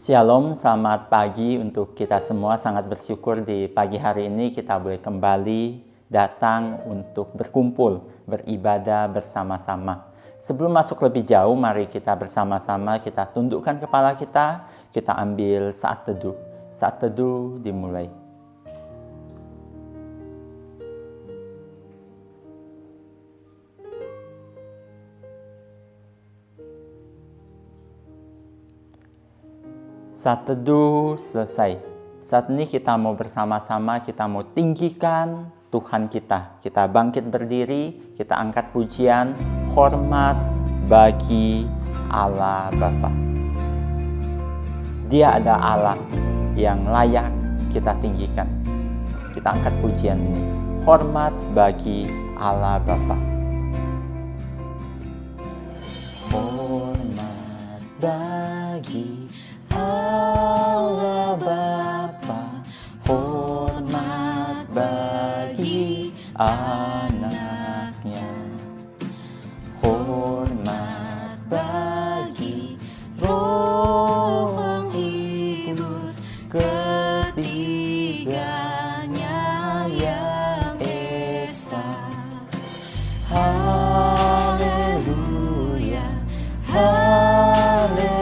Shalom, selamat pagi untuk kita semua. Sangat bersyukur di pagi hari ini kita boleh kembali datang untuk berkumpul, beribadah bersama-sama. Sebelum masuk lebih jauh, mari kita bersama-sama kita tundukkan kepala kita ambil saat teduh. Saat teduh dimulai. Saat teduh selesai. Saat ini kita mau bersama-sama, kita mau tinggikan Tuhan kita. Kita bangkit berdiri, kita angkat pujian, hormat bagi Allah Bapa. Dia ada Allah yang layak kita tinggikan. Kita angkat pujian ini. Hormat bagi Allah Bapa. Hormat bagi Allah Bapa, hormat bagi anaknya, hormat bagi Roh penghibur ketiganya yang esa. Haleluya, haleluya,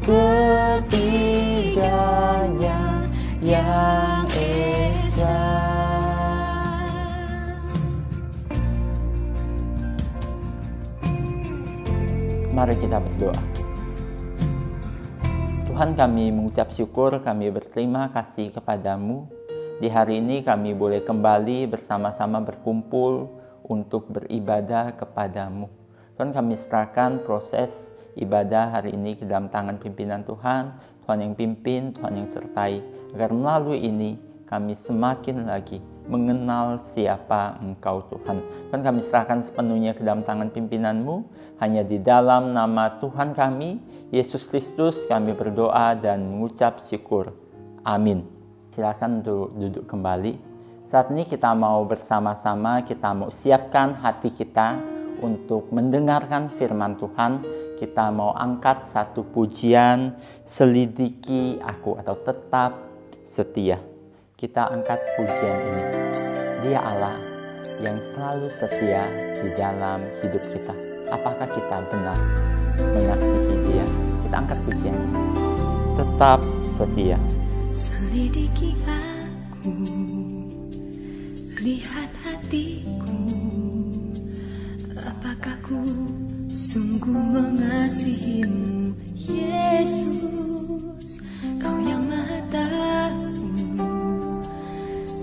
ketiganya yang esa. Mari kita berdoa. Tuhan, kami mengucap syukur, kami berterima kasih kepadamu. Di hari ini kami boleh kembali bersama-sama berkumpul untuk beribadah kepadamu. Tuhan, kami serahkan proses ibadah hari ini ke dalam tangan pimpinan Tuhan. Tuhan yang pimpin, Tuhan yang sertai, agar melalui ini kami semakin lagi mengenal siapa Engkau Tuhan. Tuhan, kami serahkan sepenuhnya ke dalam tangan pimpinan-Mu. Hanya di dalam nama Tuhan kami, Yesus Kristus, kami berdoa dan mengucap syukur. Amin. Silakan untuk duduk kembali. Saat ini kita mau bersama-sama, kita mau siapkan hati kita untuk mendengarkan firman Tuhan. Kita mau angkat satu pujian, selidiki aku, atau tetap setia. Kita angkat pujian ini. Dia Allah yang selalu setia di dalam hidup kita. Apakah kita benar mengasihi Dia? Kita angkat pujian ini. Tetap setia. Selidiki aku, lihat hatiku, apakah ku sungguh mengasihimu, Yesus. Kau yang Maha Tahu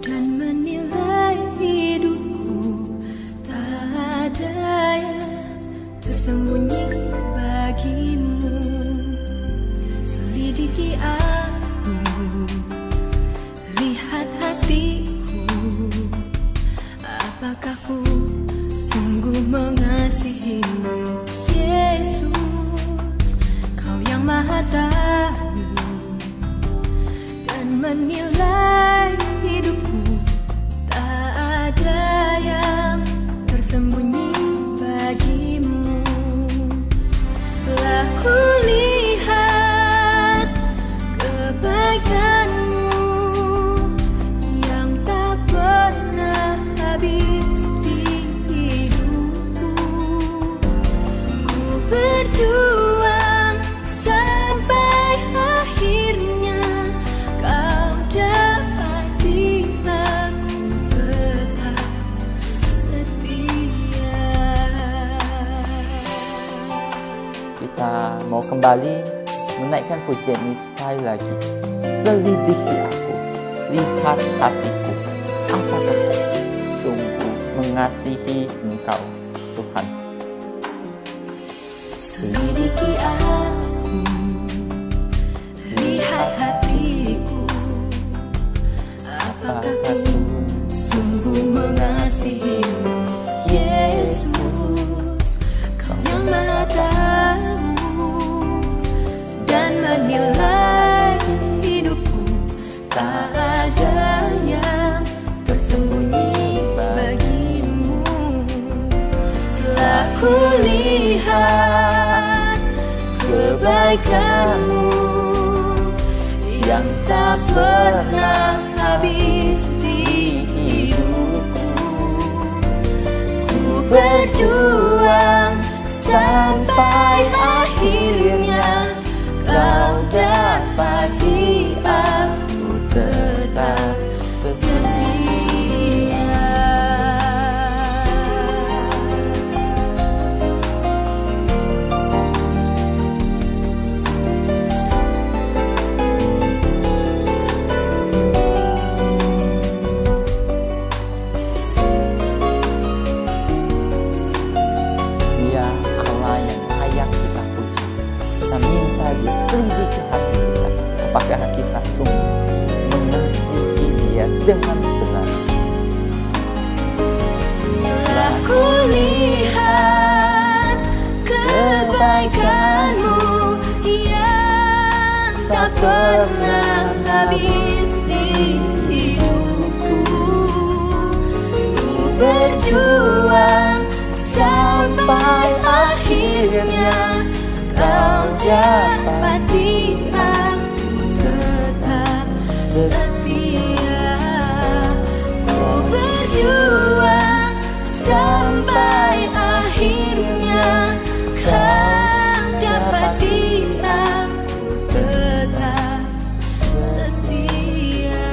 dan menilai hidupku, tak ada yang tersembunyi bagimu. Selidiki aku, lihat hatiku, apakah ku sungguh mengasihimu, Yesus. Kau yang Maha Tahu dan menilai hidupku, tak ada yang tersembunyi bagimu. Lah ku lihat kebaikanmu yang tak pernah habis di hidupku. Ku berjuang sampai akhirnya, kau dapati aku tetap setia. Kita mau kembali menaikkan pujian ini sekali lagi. Selidiki aku, lihat hatiku, apakah sungguh mengasihi Engkau Tuhan. Selidiki aku, lihat hatiku, apakah ku sungguh mengasihimu, Yesus. Kau yang Maha Tahu dan menilai hidupku, tak ada yang tersembunyi bagimu. Lah ku lihat kebaikan-Mu yang tak pernah habis di hidupku. Ku berjuang sampai akhirnya Kau dapati aku tetap setia. Dia Allah yang layak kita puji. Kita minta diselidiki hati kita, apakah kita sungguh mengasihi Dia dengan benar. Telah kulihat kebaikan-Mu yang tak pernah habis di hidupku. Ku berjuang sampai akhirnya Kau dapati aku tetap setia. Ku berjuang sampai akhirnya Kau dapati aku tetap setia.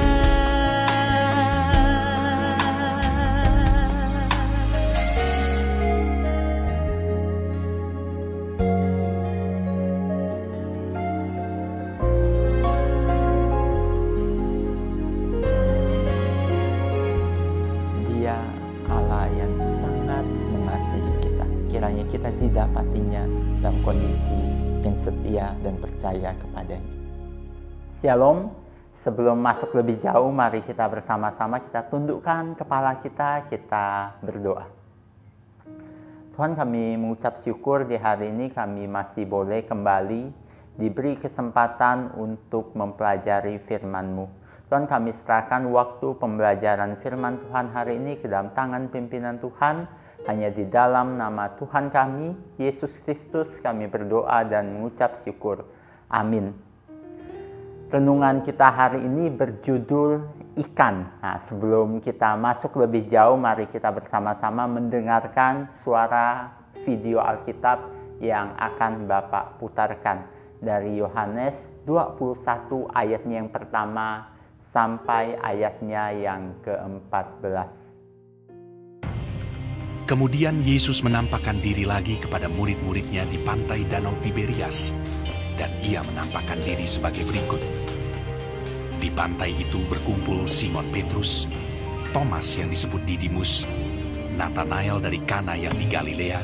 Dia Allah yang sangat mengasihi kita. Kiranya kita didapatinya dalam kondisi yang setia dan percaya kepadanya. Shalom. Sebelum masuk lebih jauh, mari kita bersama-sama kita tundukkan kepala kita berdoa. Tuhan, kami mengucap syukur di hari ini kami masih boleh kembali diberi kesempatan untuk mempelajari firman-Mu. Tuhan, kami serahkan waktu pembelajaran firman Tuhan hari ini ke dalam tangan pimpinan Tuhan. Hanya di dalam nama Tuhan kami, Yesus Kristus, kami berdoa dan mengucap syukur. Amin. Renungan kita hari ini berjudul ikan. Nah, sebelum kita masuk lebih jauh, mari kita bersama-sama mendengarkan suara video Alkitab yang akan Bapak putarkan dari Yohanes 21 ayatnya yang pertama sampai ayatnya yang ke-14. Kemudian Yesus menampakkan diri lagi kepada murid-muridnya di pantai Danau Tiberias, dan ia menampakkan diri sebagai berikut. Di pantai itu berkumpul Simon Petrus, Thomas yang disebut Didimus, Nathanael dari Kana yang di Galilea,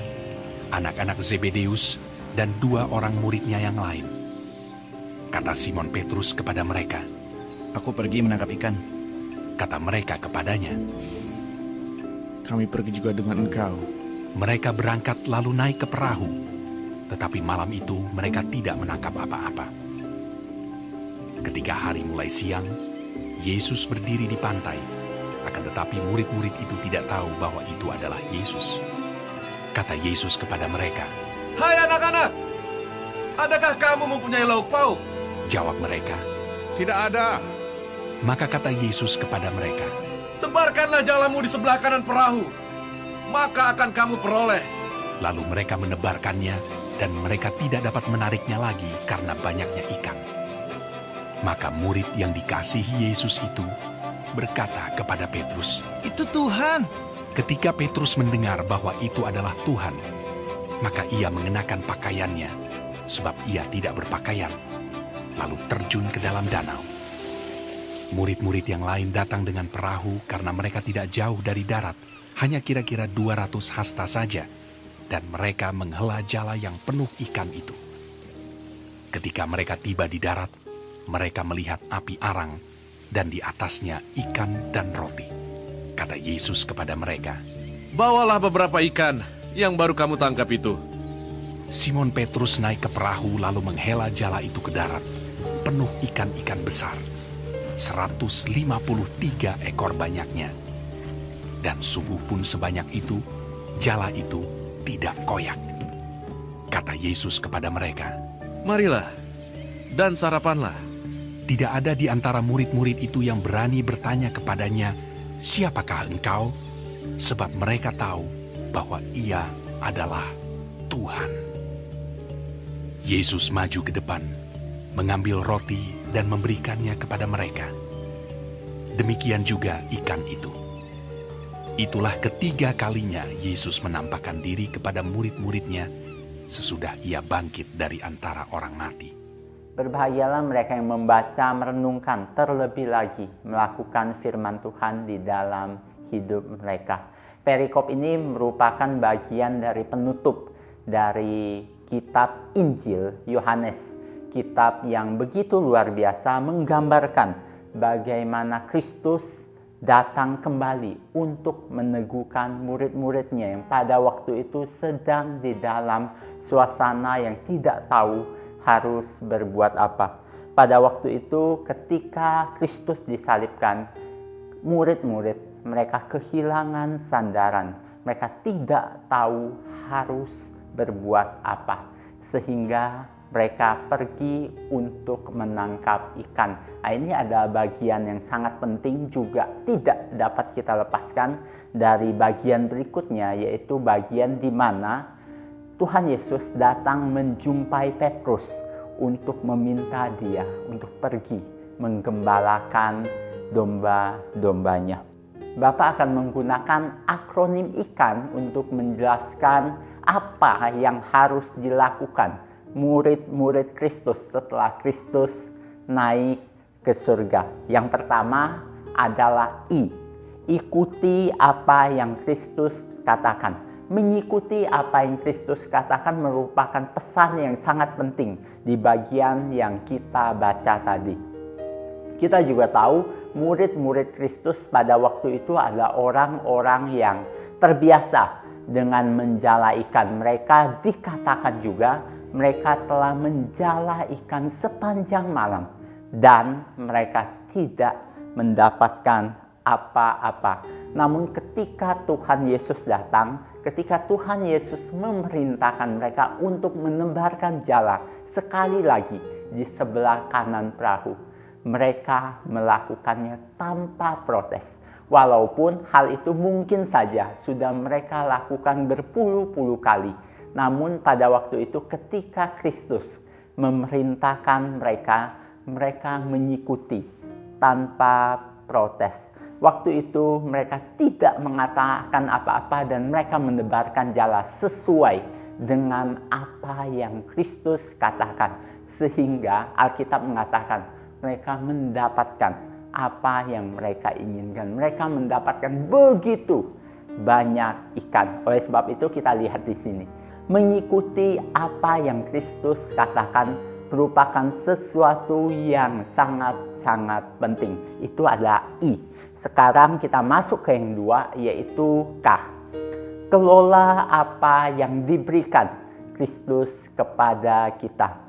anak-anak Zebedeus, dan 2 orang muridnya yang lain. Kata Simon Petrus kepada mereka, "Aku pergi menangkap ikan." Kata mereka kepadanya, "Kami pergi juga dengan engkau." mereka berangkat lalu naik ke perahu, tetapi malam itu mereka tidak menangkap apa-apa. Ketika hari mulai siang, Yesus berdiri di pantai, akan tetapi murid-murid itu tidak tahu bahwa itu adalah Yesus. Kata Yesus kepada mereka, "Hai anak-anak, adakah kamu mempunyai lauk pauk?" Jawab mereka. "Tidak ada." Maka kata Yesus kepada mereka, "Tebarkanlah jalamu di sebelah kanan perahu, maka akan kamu peroleh." lalu mereka menebarkannya, dan mereka tidak dapat menariknya lagi karena banyaknya ikan. Maka murid yang dikasihi Yesus itu berkata kepada Petrus, "Itu Tuhan." Ketika Petrus mendengar bahwa itu adalah Tuhan, maka ia mengenakan pakaiannya, sebab ia tidak berpakaian, lalu terjun ke dalam danau. Murid-murid yang lain datang dengan perahu karena mereka tidak jauh dari darat, hanya kira-kira 200 hasta saja, dan mereka menghela jala yang penuh ikan itu. Ketika mereka tiba di darat, mereka melihat api arang, dan di atasnya ikan dan roti. Kata Yesus kepada mereka, "Bawalah beberapa ikan yang baru kamu tangkap itu." Simon Petrus naik ke perahu lalu menghela jala itu ke darat, penuh ikan-ikan besar, 153 ekor banyaknya. Dan sungguh pun sebanyak itu, jala itu tidak koyak. Kata Yesus kepada mereka, Marilah, dan sarapanlah. Tidak ada di antara murid-murid itu yang berani bertanya kepadanya, "Siapakah engkau?" Sebab mereka tahu bahwa ia adalah Tuhan. Yesus maju ke depan, mengambil roti dan memberikannya kepada mereka. Demikian juga ikan itu. Itulah ketiga kalinya Yesus menampakkan diri kepada murid-muridnya sesudah ia bangkit dari antara orang mati. Berbahagialah mereka yang membaca, merenungkan, terlebih lagi melakukan firman Tuhan di dalam hidup mereka. Perikop ini merupakan bagian dari penutup dari kitab Injil Yohanes. Kitab yang begitu luar biasa menggambarkan bagaimana Kristus datang kembali untuk meneguhkan murid-muridnya yang pada waktu itu sedang di dalam suasana yang tidak tahu harus berbuat apa. Pada waktu itu ketika Kristus disalibkan, murid-murid mereka kehilangan sandaran. Mereka tidak tahu harus berbuat apa. Sehingga mereka pergi untuk menangkap ikan. Nah, ini ada bagian yang sangat penting juga tidak dapat kita lepaskan dari bagian berikutnya, yaitu bagian di mana Tuhan Yesus datang menjumpai Petrus untuk meminta dia untuk pergi menggembalakan domba-dombanya. Bapak akan menggunakan akronim ikan untuk menjelaskan apa yang harus dilakukan murid-murid Kristus setelah Kristus naik ke surga. Yang pertama adalah I. Ikuti apa yang Kristus katakan. Mengikuti apa yang Kristus katakan merupakan pesan yang sangat penting di bagian yang kita baca tadi. Kita juga tahu murid-murid Kristus pada waktu itu adalah orang-orang yang terbiasa dengan menjala ikan. Mereka dikatakan juga mereka telah menjala ikan sepanjang malam dan mereka tidak mendapatkan apa-apa. Namun ketika Tuhan Yesus datang, ketika Tuhan Yesus memerintahkan mereka untuk menebarkan jala sekali lagi di sebelah kanan perahu, mereka melakukannya tanpa protes. Walaupun hal itu mungkin saja sudah mereka lakukan berpuluh-puluh kali. Namun pada waktu itu ketika Kristus memerintahkan mereka, mereka mengikuti tanpa protes. Waktu itu mereka tidak mengatakan apa-apa dan mereka menebarkan jala sesuai dengan apa yang Kristus katakan. Sehingga Alkitab mengatakan mereka mendapatkan apa yang mereka inginkan. Mereka mendapatkan begitu banyak ikan. Oleh sebab itu kita lihat di sini. Mengikuti apa yang Kristus katakan merupakan sesuatu yang sangat-sangat penting. Itu adalah I. Sekarang kita masuk ke yang dua, yaitu K. Kelola apa yang diberikan Kristus kepada kita.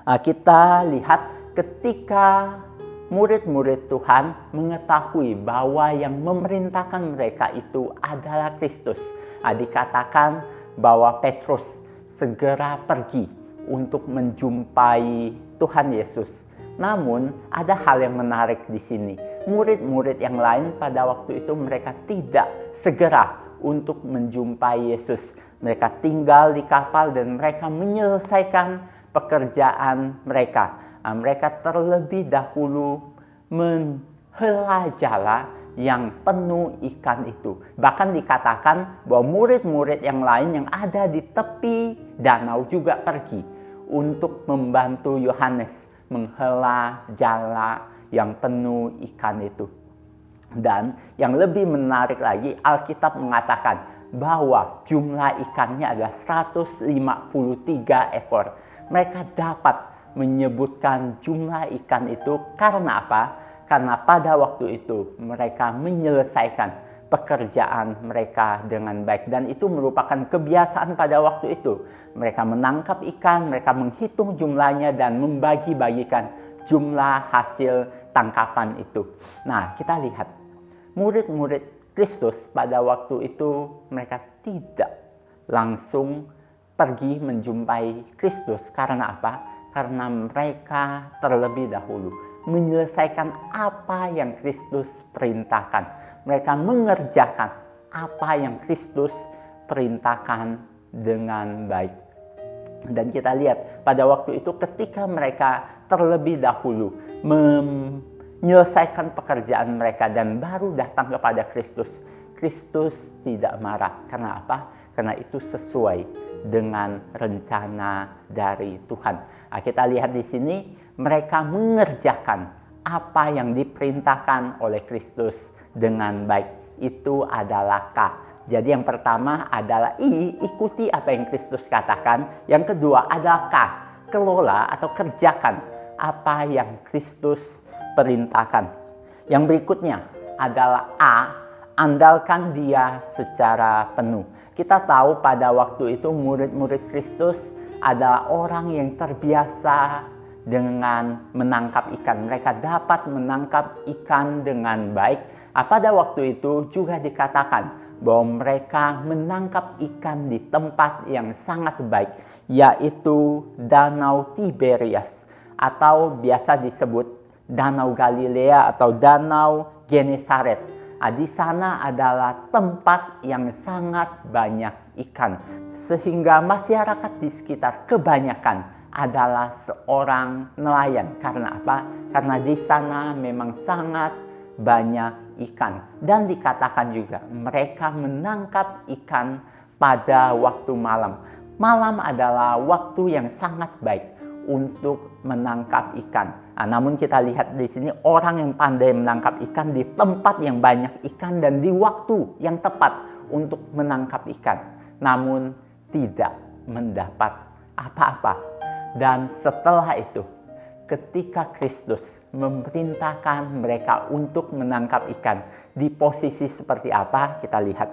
Nah, kita lihat ketika murid-murid Tuhan mengetahui bahwa yang memerintahkan mereka itu adalah Kristus. Nah, dikatakan bahwa Petrus segera pergi untuk menjumpai Tuhan Yesus. Namun ada hal yang menarik di sini. Murid-murid yang lain pada waktu itu mereka tidak segera untuk menjumpai Yesus. Mereka tinggal di kapal dan mereka menyelesaikan pekerjaan mereka. Mereka terlebih dahulu menghela jala yang penuh ikan itu. Bahkan dikatakan bahwa murid-murid yang lain yang ada di tepi danau juga pergi untuk membantu Yohanes menghela jala yang penuh ikan itu. Dan yang lebih menarik lagi, Alkitab mengatakan bahwa jumlah ikannya adalah 153 ekor. Mereka dapat menyebutkan jumlah ikan itu karena apa? Karena pada waktu itu mereka menyelesaikan pekerjaan mereka dengan baik. Dan itu merupakan kebiasaan pada waktu itu. Mereka menangkap ikan, mereka menghitung jumlahnya dan membagi-bagikan jumlah hasil tangkapan itu. Nah, kita lihat murid-murid Kristus pada waktu itu mereka tidak langsung pergi menjumpai Kristus. Karena apa? Karena mereka terlebih dahulu menyelesaikan apa yang Kristus perintahkan. Mereka mengerjakan apa yang Kristus perintahkan dengan baik. Dan kita lihat pada waktu itu ketika mereka terlebih dahulu menyelesaikan pekerjaan mereka dan baru datang kepada Kristus, Kristus tidak marah. Karena apa? Karena itu sesuai dengan rencana dari Tuhan. Nah, kita lihat di sini mereka mengerjakan apa yang diperintahkan oleh Kristus dengan baik. Itu adalah K. Jadi yang pertama adalah I, ikuti apa yang Kristus katakan. Yang kedua adalah K, kelola atau kerjakan apa yang Kristus perintahkan. Yang berikutnya adalah A, andalkan Dia secara penuh. Kita tahu pada waktu itu murid-murid Kristus adalah orang yang terbiasa dengan menangkap ikan. Mereka dapat menangkap ikan dengan baik. Pada waktu itu juga dikatakan bahwa mereka menangkap ikan di tempat yang sangat baik, yaitu Danau Tiberias atau biasa disebut Danau Galilea atau Danau Genesaret. Di sana adalah tempat yang sangat banyak ikan, sehingga masyarakat di sekitar kebanyakan adalah seorang nelayan. Karena apa? Karena di sana memang sangat banyak ikan. Dan dikatakan juga mereka menangkap ikan pada waktu malam. Malam adalah waktu yang sangat baik untuk menangkap ikan. Namun kita lihat di sini orang yang pandai menangkap ikan di tempat yang banyak ikan dan di waktu yang tepat untuk menangkap ikan. Namun tidak mendapat apa-apa. Dan setelah itu, ketika Kristus memerintahkan mereka untuk menangkap ikan, di posisi seperti apa kita lihat.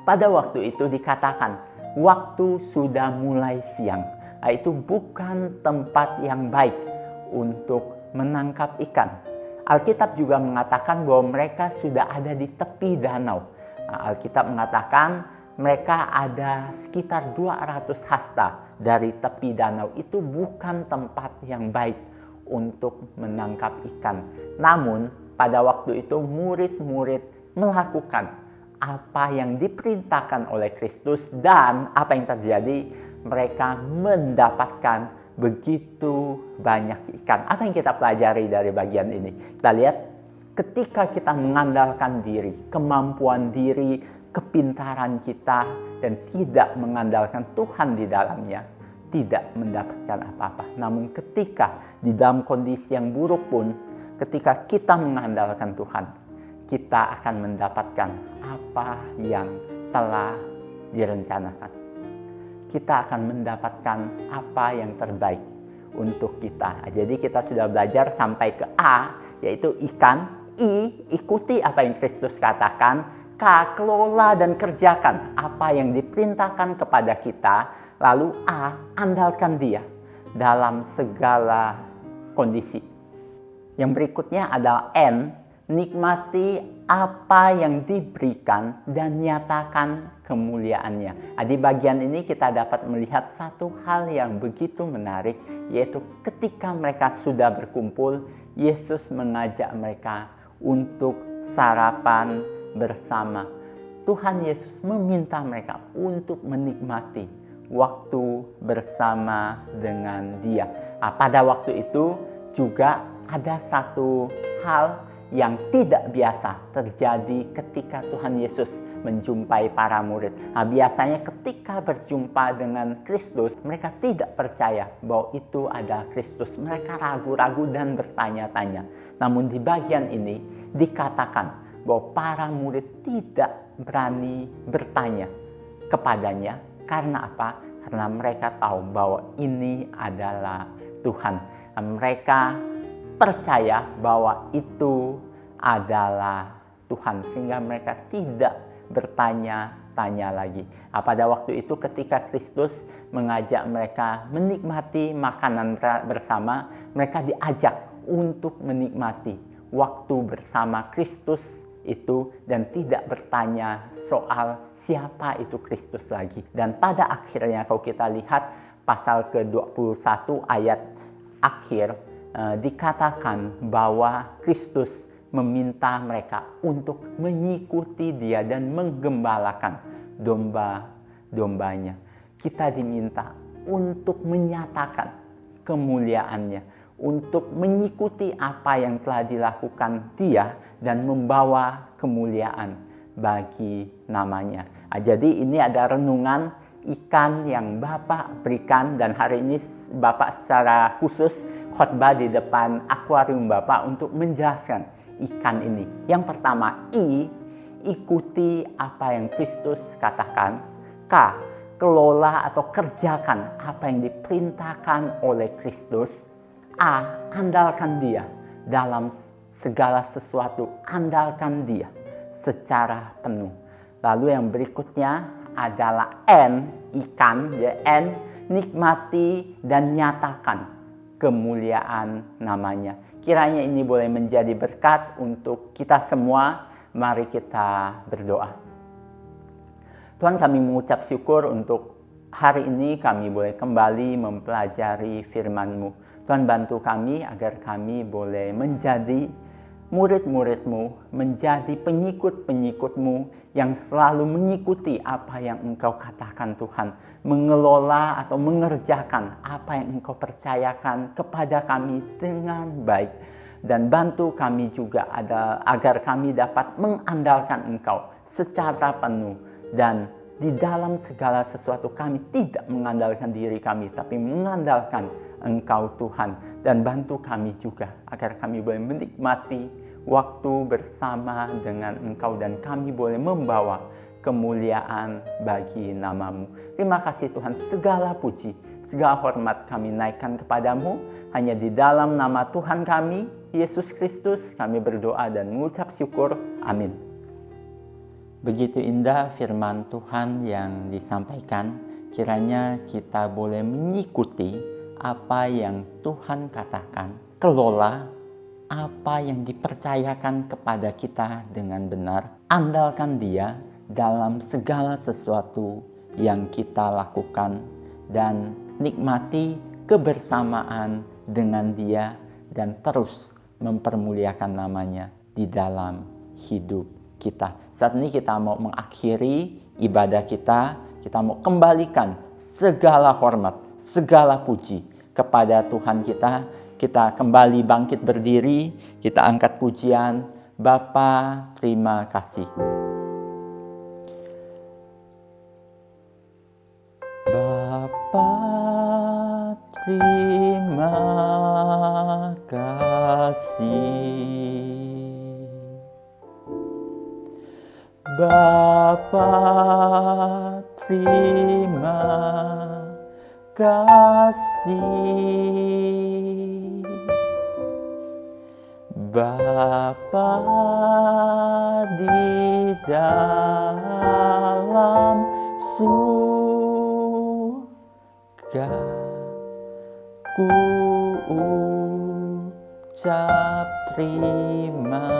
Pada waktu itu dikatakan, waktu sudah mulai siang. Itu bukan tempat yang baik untuk menangkap ikan. Alkitab juga mengatakan bahwa mereka sudah ada di tepi danau. Alkitab mengatakan mereka ada sekitar 200 hasta dari tepi danau. Itu bukan tempat yang baik untuk menangkap ikan. Namun pada waktu itu murid-murid melakukan apa yang diperintahkan oleh Kristus, dan apa yang terjadi? Mereka mendapatkan begitu banyak ikan. Apa yang kita pelajari dari bagian ini? Kita lihat ketika kita mengandalkan diri, kemampuan diri, kepintaran kita, dan tidak mengandalkan Tuhan di dalamnya, tidak mendapatkan apa-apa. Namun ketika di dalam kondisi yang buruk pun, ketika kita mengandalkan Tuhan, kita akan mendapatkan apa yang telah direncanakan. Kita akan mendapatkan apa yang terbaik untuk kita. Jadi kita sudah belajar sampai ke A, yaitu ikan. I, ikuti apa yang Kristus katakan. K, kelola dan kerjakan apa yang diperintahkan kepada kita. Lalu A, andalkan Dia dalam segala kondisi. Yang berikutnya adalah N, nikmati apa yang diberikan dan nyatakan kemuliaannya. Di bagian ini kita dapat melihat satu hal yang begitu menarik, yaitu ketika mereka sudah berkumpul, Yesus mengajak mereka untuk sarapan bersama. Tuhan Yesus meminta mereka untuk menikmati waktu bersama dengan Dia. Pada waktu itu juga ada satu hal yang tidak biasa terjadi ketika Tuhan Yesus menjumpai para murid. Biasanya ketika berjumpa dengan Kristus, mereka tidak percaya bahwa itu adalah Kristus. Mereka ragu-ragu dan bertanya-tanya. Namun di bagian ini dikatakan bahwa para murid tidak berani bertanya kepadanya. Karena apa? Karena mereka tahu bahwa ini adalah Tuhan. Mereka percaya bahwa itu adalah Tuhan, sehingga mereka tidak bertanya-tanya lagi. Pada waktu itu ketika Kristus mengajak mereka menikmati makanan bersama, mereka diajak untuk menikmati waktu bersama Kristus itu dan tidak bertanya soal siapa itu Kristus lagi. Dan pada akhirnya kalau kita lihat pasal ke-21 ayat akhir, dikatakan bahwa Kristus meminta mereka untuk mengikuti Dia dan menggembalakan domba-dombanya. Kita diminta untuk menyatakan kemuliaan-Nya, untuk mengikuti apa yang telah dilakukan Dia dan membawa kemuliaan bagi namanya. Jadi ini ada renungan ikan yang Bapak berikan, dan hari ini Bapak secara khusus khotbah di depan akuarium Bapak untuk menjelaskan ikan ini. Yang pertama, ikuti apa yang Kristus katakan. K, kelola atau kerjakan apa yang diperintahkan oleh Kristus. A, andalkan Dia dalam segala sesuatu. Andalkan Dia secara penuh. Lalu yang berikutnya adalah N, ikan, N, nikmati dan nyatakan kemuliaan namanya. Kiranya ini boleh menjadi berkat untuk kita semua. Mari kita berdoa. Tuhan, kami mengucap syukur untuk hari ini kami boleh kembali mempelajari firman-Mu. Tuhan, bantu kami agar kami boleh menjadi murid-murid-Mu, menjadi pengikut-pengikut-Mu yang selalu mengikuti apa yang Engkau katakan Tuhan, mengelola atau mengerjakan apa yang Engkau percayakan kepada kami dengan baik. Dan bantu kami juga agar kami dapat mengandalkan Engkau secara penuh, dan di dalam segala sesuatu kami tidak mengandalkan diri kami, tapi mengandalkan Engkau Tuhan. Dan bantu kami juga agar kami boleh menikmati waktu bersama dengan Engkau dan kami boleh membawa kemuliaan bagi nama-Mu. Terima kasih Tuhan, segala puji, segala hormat kami naikkan kepadamu. Hanya di dalam nama Tuhan kami, Yesus Kristus, kami berdoa dan mengucap syukur. Amin. Begitu indah firman Tuhan yang disampaikan. Kiranya kita boleh mengikuti apa yang Tuhan katakan, kelola apa yang dipercayakan kepada kita dengan benar, andalkan Dia dalam segala sesuatu yang kita lakukan, dan nikmati kebersamaan dengan Dia dan terus mempermuliakan namanya di dalam hidup kita. Saat ini kita mau mengakhiri ibadah kita mau kembalikan segala hormat, segala puji kepada Tuhan kita. Kita kembali bangkit berdiri, kita angkat pujian. Bapa, terima kasih. Bapa, terima kasih. Bapa, terima kasih. Bapa di dalam surga, ku ucap terima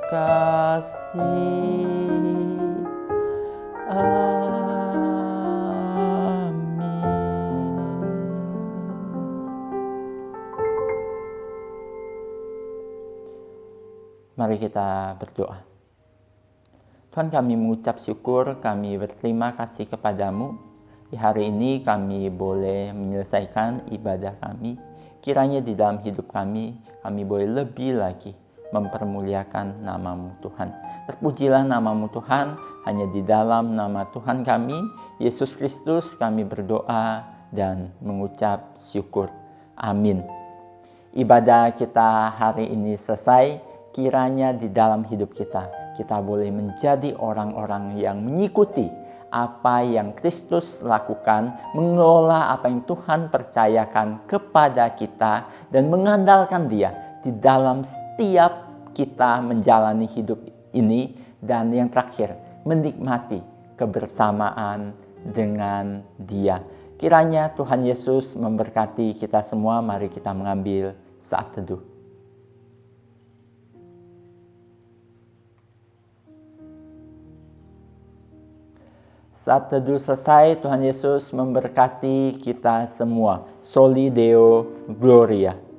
kasih. Mari kita berdoa. Tuhan, kami mengucap syukur, kami berterima kasih kepadamu. Di hari ini kami boleh menyelesaikan ibadah kami. Kiranya di dalam hidup kami boleh lebih lagi mempermuliakan nama-Mu Tuhan. Terpujilah nama-Mu Tuhan, hanya di dalam nama Tuhan kami, Yesus Kristus, kami berdoa dan mengucap syukur. Amin. Ibadah kita hari ini selesai. Kiranya di dalam hidup kita boleh menjadi orang-orang yang mengikuti apa yang Kristus lakukan, mengelola apa yang Tuhan percayakan kepada kita, dan mengandalkan Dia di dalam setiap kita menjalani hidup ini. Dan yang terakhir, menikmati kebersamaan dengan Dia. Kiranya Tuhan Yesus memberkati kita semua. Mari kita mengambil saat teduh. Saat teduh selesai, Tuhan Yesus memberkati kita semua. Soli Deo Gloria.